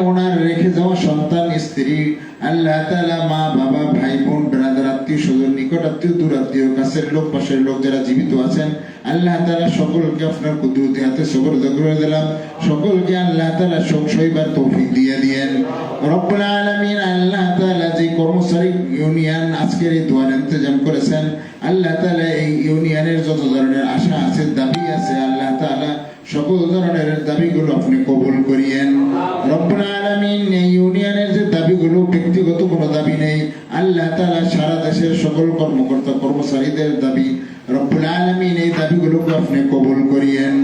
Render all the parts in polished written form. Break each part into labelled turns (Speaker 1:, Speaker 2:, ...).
Speaker 1: ওনার রেখে যাওয়া সন্তান, স্ত্রী, আল্লাহ তাআলা মা বাবা ভাই বোন ব্রাদার আত্মীয় স্বজন নিকট আত্মীয় দূর আত্মীয় কাছের লোক পাশের লোক যারা জীবিত আছেন আল্লাহ তাআলা সকলকে আপনার কুদরতি হাতে সুপর্দ করে দিলাম। সকলকে আল্লাহ তাআলা শোক সইবার তৌফিক দিয়ে দিয়েন রব্বুল আলামিন। আল্লাহ তাআলা যে কর্মচারী ইউনিয়ন আজকের এই দোয়ার ইন্তজাম করেছেন আল্লাহ তাআলা এই ইউনিয়নের যত ধরনের আশা আছে দাবি আছে আল্লাহ তাআলা সকল ধরনের দাবিগুলো আপনি কবুল করিয়েন রব্বুল আলামিন। এই ইউনিয়নের যে দাবিগুলো ব্যক্তিগত কোনো দাবি নেই আল্লাহ তাআলা সারা দেশের সকল কর্মকর্তা কর্মচারীদের দাবি রব্বুল আলামিন এই দাবিগুলোকে আপনি কবুল করিয়েন।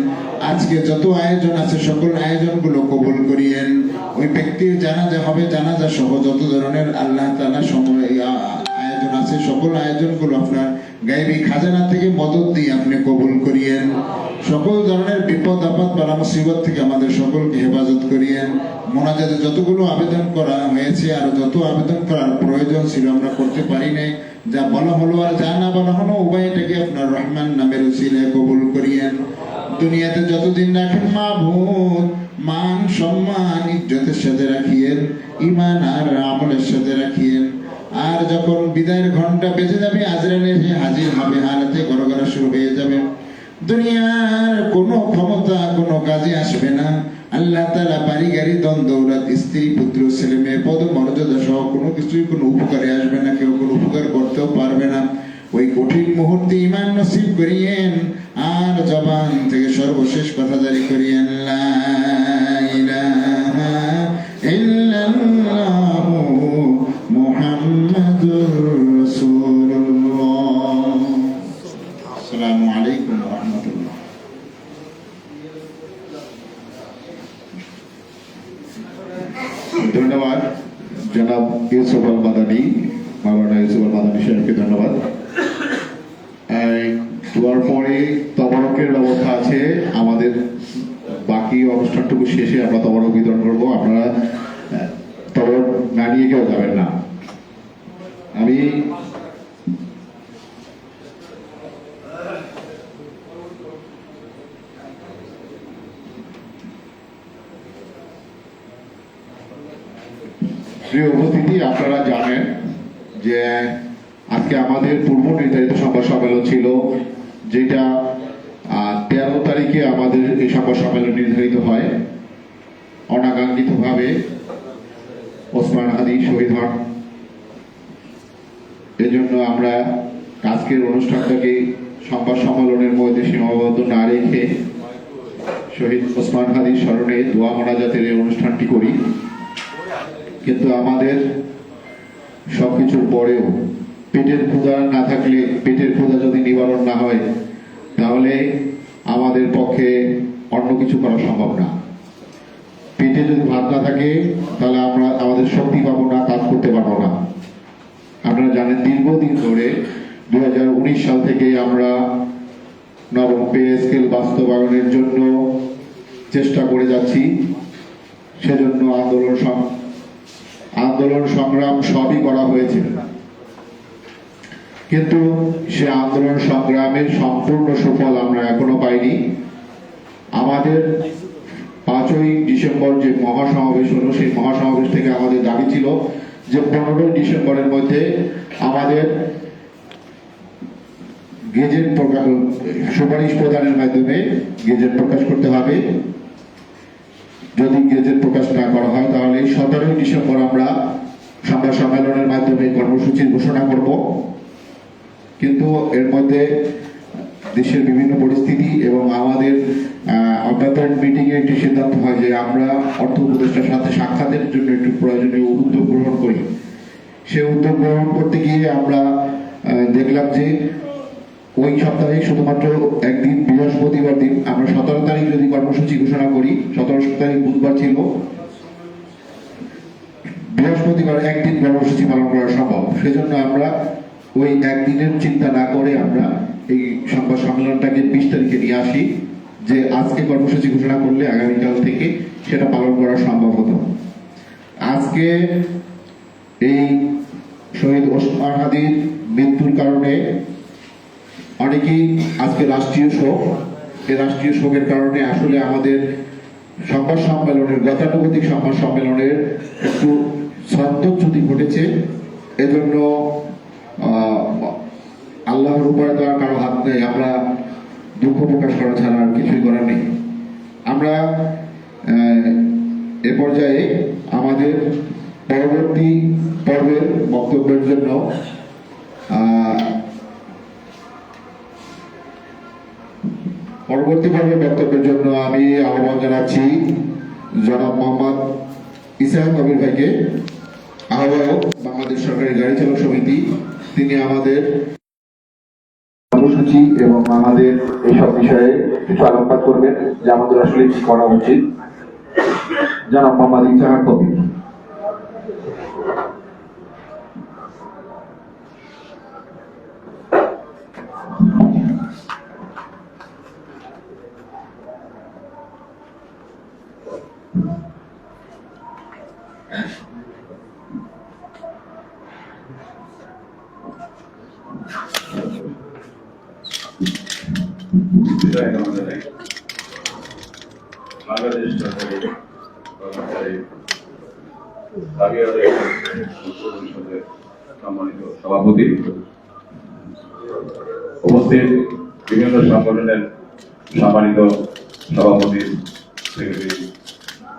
Speaker 1: আজকে যত আয়োজন আছে সকল আয়োজনগুলো কবুল করিয়েন। ওই ব্যক্তির জানাজা হবে জানাজা সহ যত ধরনের আল্লাহ তাআলা আয়োজন আছে সকল আয়োজনগুলো আপনার গায়বী খাজানা থেকে মদদ দিয়ে আপনি কবুল করিয়েন। সকল ধরনের বিপদ আপদ বালা মুসিবত থেকে আমাদের সকলকে হেফাজত করিয়েন। মোনাজাতে যতগুলো আবেদন করা হয়েছে আর যত আবেদন করার প্রয়োজন ছিল আমরা করতে পারি নাই, যা বলা হলো আর যা না বলা হলো উভয়টাকে আপনার রহমান নামের উসিলায় কবুল করিয়েন। দুনিয়াতে যতদিন রাখেন মাবুদ মান সম্মান ইজ্জতের সাথে রাখিয়েন, ঈমান আর আমলের সাথে রাখিয়েন। আর যখন বিদায়ের ঘন্টা বেজে যাবে আজরাইল এসে হাজির হবে, হারাতে গড়গড়া শুরু হয়ে যাবে, দুনিয়ার কোনো ক্ষমতা কোনো কাজে আসবে না। আল্লাহ তাআলা বাড়ি গাড়ি দন দৌলত স্ত্রী পুত্র ছেলে মেয়ে পদ মর্যাদা সহ কোনো কিছুই কোনো উপকারে আসবে না, কেউ কোনো উপকার করতেও পারবে না। ওই কঠিন মুহূর্তে ঈমান নসিব করিয়েন আর জবান থেকে সর্বশেষ কথা জারি করিয়েন লা ইলাহা ইল্লাল্লাহু মুহাম্মাদুর রাসূলুল্লাহ। আসসালামু আলাইকুম ওয়া রাহমাতুল্লাহ।
Speaker 2: ধন্যবাদ জনাব ইউসুফ আল মাদানী, মাওলানা ইউসুফ আল মাদানী সাহেবকে ধন্যবাদ। দোয়ার পরে তবরকের ব্যবস্থা আছে, আমাদের বাকি অনুষ্ঠানটুকু শেষে আমরা তবরক বিতরণ করবো। আপনারা তবরক না নিয়ে কেউ যাবেন না। আমি প্রিয় উপস্থিতি, আপনারা জানেন যে আজকে আমাদের পূর্ব নির্ধারিত সংবাদ সম্মেলন ছিল, যেটা 13 তারিখে আমাদের এই সংবাদ সম্মেলন নির্ধারিত হয়। অনাকাঙ্ক্ষিতভাবে ওসমান হাদি শহীদ হন, এজন্য আমরা আজকের অনুষ্ঠানটাকে সংবাদ সম্মেলনের মধ্যে সীমাবদ্ধ না রেখে শহীদ ওসমান হাদির স্মরণে দোয়া মোনাজাতের এই অনুষ্ঠানটি করি। কিন্তু আমাদের সবকিছুর পরেও পেটের ক্ষুধা না থাকলে, পেটের ক্ষুধা যদি নিবারণ না হয় তাহলে আমাদের পক্ষে অন্য কিছু করা সম্ভব না। পেটে যদি ভাত না থাকে তাহলে আমরা আমাদের শক্তি পাবো না, কাজ করতে পারবো না। আপনারা জানেন দীর্ঘদিন ধরে 2019 সাল থেকে আমরা নবম পে স্কেল বাস্তবায়নের জন্য চেষ্টা করে যাচ্ছি। সেজন্য আন্দোলন সংগ্রাম সবই করা হয়েছে, কিন্তু সে আন্দোলন সংগ্রামের সম্পূর্ণ সুফল আমরা এখনো পাইনি। আমাদের 5ই ডিসেম্বর যে মহাসমাবেশ হলো, সেই মহাসমাবেশ থেকে আমাদের দাবি ছিল যে 15ই ডিসেম্বরের মধ্যে আমাদের গেজেট সুপারিশ প্রদানের মাধ্যমে গেজেট প্রকাশ করতে হবে। যদি গেজেট প্রকাশ না করা হয় তাহলে 17ই ডিসেম্বর আমরা সংবাদ সম্মেলনের মাধ্যমে কর্মসূচির ঘোষণা করব। কিন্তু এর মধ্যে দেশের বিভিন্ন পরিস্থিতি এবং আমাদের অভ্যন্তরীণ মিটিংয়ে একটি সিদ্ধান্ত হয় যে আমরা অর্থ উপদেষ্টার সাথে সাক্ষাতের জন্য একটু প্রয়োজনীয় উদ্যোগ গ্রহণ করি। সেই উদ্যোগ গ্রহণ করতে গিয়ে আমরা দেখলাম যে ওই সপ্তাহে শুধুমাত্র একদিন বৃহস্পতিবার দিন আমরা 17 তারিখ যদি কর্মসূচি ঘোষণা করি, 17 তারিখ বুধবার ছিল, বৃহস্পতিবার একদিন কর্মসূচি পালন করা সম্ভব। সেজন্য আমরা ওই একদিনের চিন্তা না করে আমরা এই সংবাদ সম্মেলনটাকে 20 তারিখে নিয়ে আসি, যে আজকে কর্মসূচি ঘোষণা করলে আগামীকাল থেকে সেটা পালন করা সম্ভব হতো। আজকে এই শহীদ ওসমান হাদির মৃত্যুর কারণে অনেকেই আজকে রাষ্ট্রীয় শোক। এই রাষ্ট্রীয় শোকের কারণে আসলে আমাদের সংবাদ সম্মেলনের গতানুগতিক সংবাদ সম্মেলনের একটু ছন্দচ্যুতি ঘটেছে। এজন্য আল্লাহর উপরে তো আর কারো হাত নেই, আমরা দুঃখ প্রকাশ করা ছাড়া আর কিছুই করার নেই। আমরা এ পর্যায়ে আমাদের পরবর্তী পর্বের বক্তব্যের জন্য আমি আহ্বান জানাচ্ছি জনাব মোহাম্মদ ইসহাক কবির ভাইকে, আহ্বায়ক বাংলাদেশ সরকারি গাড়ি চালক সমিতি। তিনি আমাদের কর্মসূচি এবং আমাদের এইসব বিষয়ে কিছু আলোকপাত করবেন যে আমাদের আসলে কি করা উচিত। জনাব মোহাম্মদ ইসহাক কবির।
Speaker 3: বাংলাদেশ সরকারি কর্মচারী পরিষদের সম্মানিত সভাপতি, উপস্থিত বিভিন্ন সংগঠনের সম্মানিত সভাপতি, সেক্রেটারি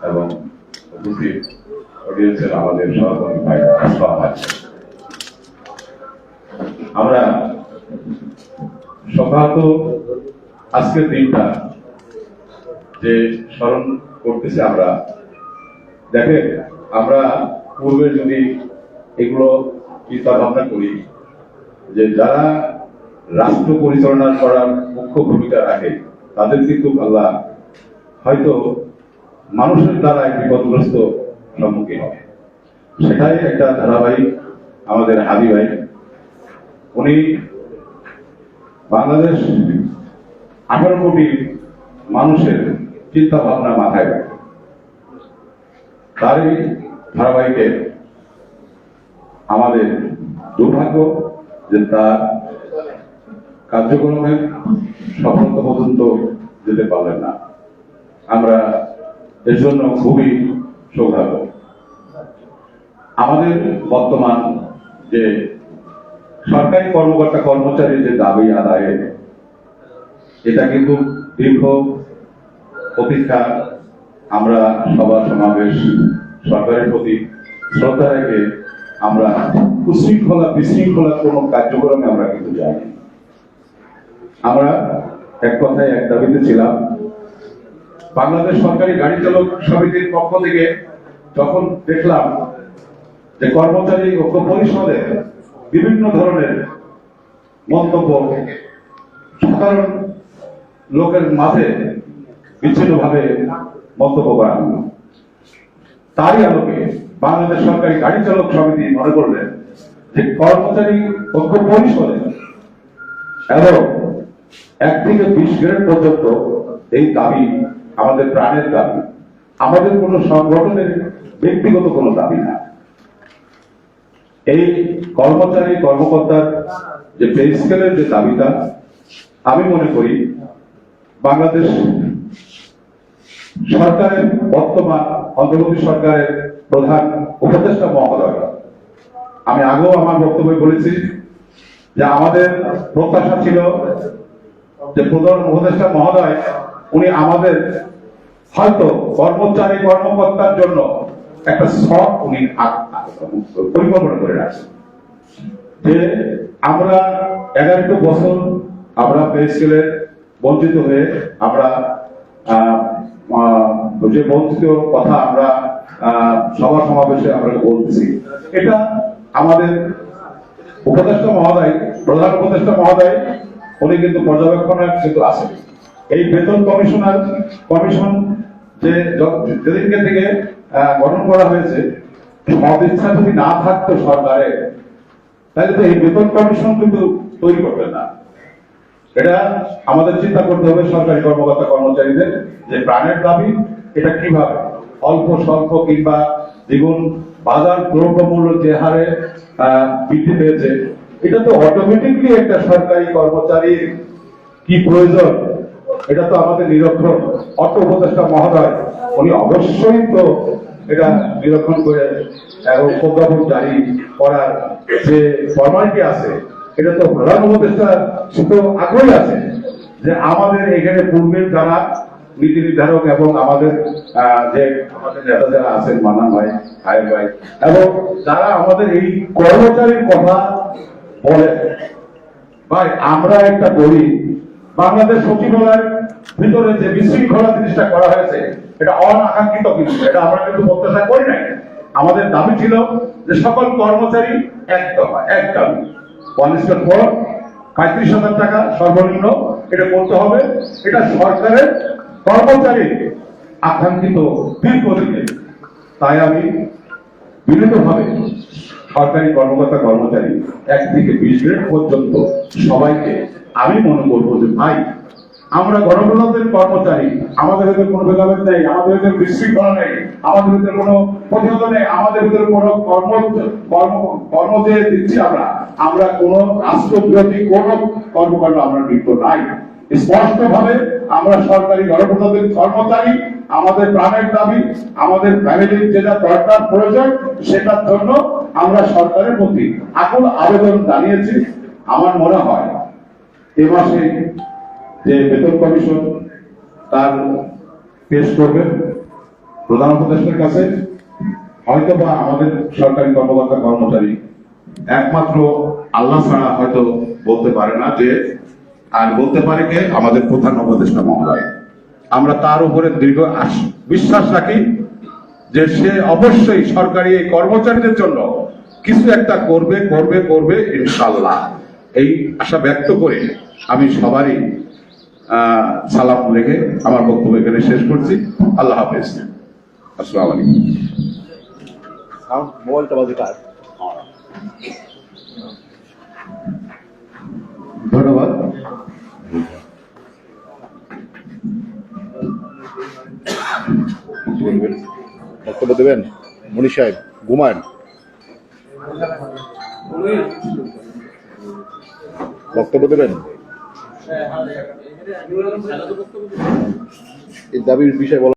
Speaker 3: এবং উপস্থিত অডিয়েন্সের আমাদের সহকর্মী ভাই, আমরা সম্ভবত আজকের দিনটা যে স্মরণ করতেছি, আমরা দেখেন আমরা পূর্বে যদি এগুলো চিন্তা ভাবনা করি যে যারা রাষ্ট্র পরিচালনা করার মুখ্য ভূমিকা রাখে তাদের কিন্তু আল্লাহ হয়তো মানুষের দ্বারা বিপদগ্রস্ত সম্মুখীন হবে। সেটাই একটা ধারাবাহিক আমাদের হাদি ভাই, উনি বাংলাদেশ 18 কোটি মানুষের চিন্তা ভাবনা মাথায় রাখে। তারই ধারাবাহিকে আমাদের দুর্ভাগ্য যে তার কার্যক্রমের সফলতা পর্যন্ত যেতে পারলেন না। আমরা এর জন্য খুবই সৌভাগ্য। আমাদের বর্তমান যে সরকারি কর্মকর্তা কর্মচারীর যে দাবি আদায়ে, এটা কিন্তু দীর্ঘ প্রতীক্ষা। আমরা সভা সমাবেশ সরকারের প্রতি শ্রদ্ধা রেখে আমরা উশৃঙ্খলা বিশৃঙ্খলা কোনো কার্যক্রমে আমরা কিন্তু যাইনি। আমরা এক কথায় এক দাবিতে ছিলাম। বাংলাদেশ সরকারি গাড়ি চালক সমিতির পক্ষ থেকে যখন দেখলাম যে কর্মচারী ঐক্য পরিষদে বিভিন্ন ধরনের মন্তব্য সাধারণ লোকের মাঝে বিচ্ছিন্নভাবে মন্তব্য করা হলো, তারই আলোকে বাংলাদেশ সরকারি গাড়ি চালক সমিতি মনে করলেন যে কর্মচারী ঐক্য পরিষদে এবং 1 থেকে 20 গ্রেড পর্যন্ত এই দাবি আমাদের প্রাণের দাবি, আমাদের কোনো সংগঠনের ব্যক্তিগত কোনো দাবি না। এই কর্মচারী কর্মকর্তার যে পে স্কেলের যে দাবিটা, আমি মনে করি বাংলাদেশ সরকারের বর্তমান অন্তর্বর্তী সরকারের প্রধান উপদেষ্টা মহোদয়, আমি আগেও আমার বক্তব্যে বলেছি যে আমাদের প্রত্যাশা ছিল যে প্রধান উপদেষ্টা মহোদয় উনি আমাদের হয়তো কর্মচারী কর্মকর্তার জন্য একটা শখ উনি পরিকল্পনা করে রাখছেন যে আমরা 11 বছর আমরা পে স্কেলে বঞ্চিত হয়ে আমরা যে বঞ্চিত কথা আমরা সভা সমাবেশে আমরা বলতেছি, এটা আমাদের উপদেষ্টা মহোদয়, প্রধান উপদেষ্টা মহোদয় উনি কিন্তু পর্যবেক্ষণে কিন্তু আছেন। এই বেতন কমিশন যে যেদিনকে থেকে গঠন করা হয়েছে, সদিচ্ছা যদি না থাকতো সরকারে, তাহলে তো এই বেতন কমিশন কিন্তু তৈরি করবেন না। এটা আমাদের চিন্তা করতে হবে সরকারি কর্মকর্তা কর্মচারীদের যে প্রাণের দাবি, এটা কিভাবে অল্প স্বল্প কিংবা দ্বিগুণ বাজার দ্রব্য মূল্য যে হারে বৃদ্ধি পেয়েছে, এটা তো অটোমেটিকলি একটা সরকারি কর্মচারীর কি প্রয়োজন, এটা তো আমাদের নিরক্ষর অর্থ উপদেষ্টা মহোদয় উনি অবশ্যই তো এটা নিরীক্ষণ করে এবং প্রজ্ঞাপন জারি করার যে ফর্মালিটি আছে, এটা তো প্রধান উপদেষ্টা শুধু আগ্রহী আছে যে আমাদের এখানে পূর্বের যারা নীতি নির্ধারক এবং আমাদের যে আমাদের নেতা যারা আছেন, মান্নান ভাই, আয়ের ভাই, এবং যারা আমাদের এই কর্মচারীর কথা বলে, ভাই আমরা একটা বলি বাংলাদেশ সচিবালয়ের ভিতরে যে বিশৃঙ্খলা জিনিসটা করা হয়েছে এটা অনাকাঙ্ক্ষিত, কিন্তু এটা আমরা কিন্তু প্রত্যাশা করি নাই। আমাদের দাবি ছিল যে সকল কর্মচারী এক দফা, এক দাবি 1:4 35,000 টাকা সর্বনিম্ন এটা করতে হবে। এটা সরকারের কর্মচারী আকাঙ্ক্ষিত দীর্ঘদিনে। তাই আমি বিনীতভাবে সরকারি কর্মকর্তা কর্মচারী 1 থেকে 20 গ্রেড পর্যন্ত সবাইকে আমি মনে করবো যে ভাই আমরা গণপ্রজাতন্ত্রের কর্মচারী, আমাদের ভিতরে কোনো ভেদাভেদ নেই, আমাদের ভিতরে বিশৃঙ্খলা নেই, আমাদের ভিতরে কোনো প্রতিহত নেই, আমাদের ভিতরে কোনো কর্ম যে দিচ্ছি আমরা কোনো রাষ্ট্রবিরোধী কোনো কর্মকাণ্ড আমরা লিপ্ত নাই। স্পষ্ট ভাবে আমরা সরকারি গণপ্রজাতন্ত্রের কর্মচারী, আমাদের প্রাণের দাবি, আমাদের ফ্যামিলির যেটা দরকার প্রয়োজন সেটার জন্য আমরা সরকারের প্রতি আকুল আবেদন জানিয়েছি। আমার মনে হয় এ মাসে যে বেতন কমিশন তার পেশ করবেন প্রধান উপদেষ্টার কাছে, হয়তো বা আমাদের সরকারি কর্মকর্তা কর্মচারী একমাত্র আল্লাহ ছাড়া হয়তো বলতে পারে না যে, আর বলতে পারে কে? আমাদের প্রধান উপদেষ্টা মহোদয়। আমরা তার উপরে দীর্ঘ বিশ্বাস রাখি যে সে অবশ্যই সরকারি এই কর্মচারীদের জন্য কিছু একটা করবে করবে করবে ইনশাআল্লাহ। এই আশা ব্যক্ত করে আমি সবারই সালাম রেখে আমার বক্তব্য এখানে শেষ করছি। আল্লাহ হাফেজ। আসসালামু আলাইকুম।
Speaker 4: মোবাইলটা বাজে কার?
Speaker 2: ধন্যবাদ।
Speaker 4: বক্তব্য দেবেন মনি সাহেব? ঘুমান, বক্তব্য দেবেন এই দাবির বিষয় বলা।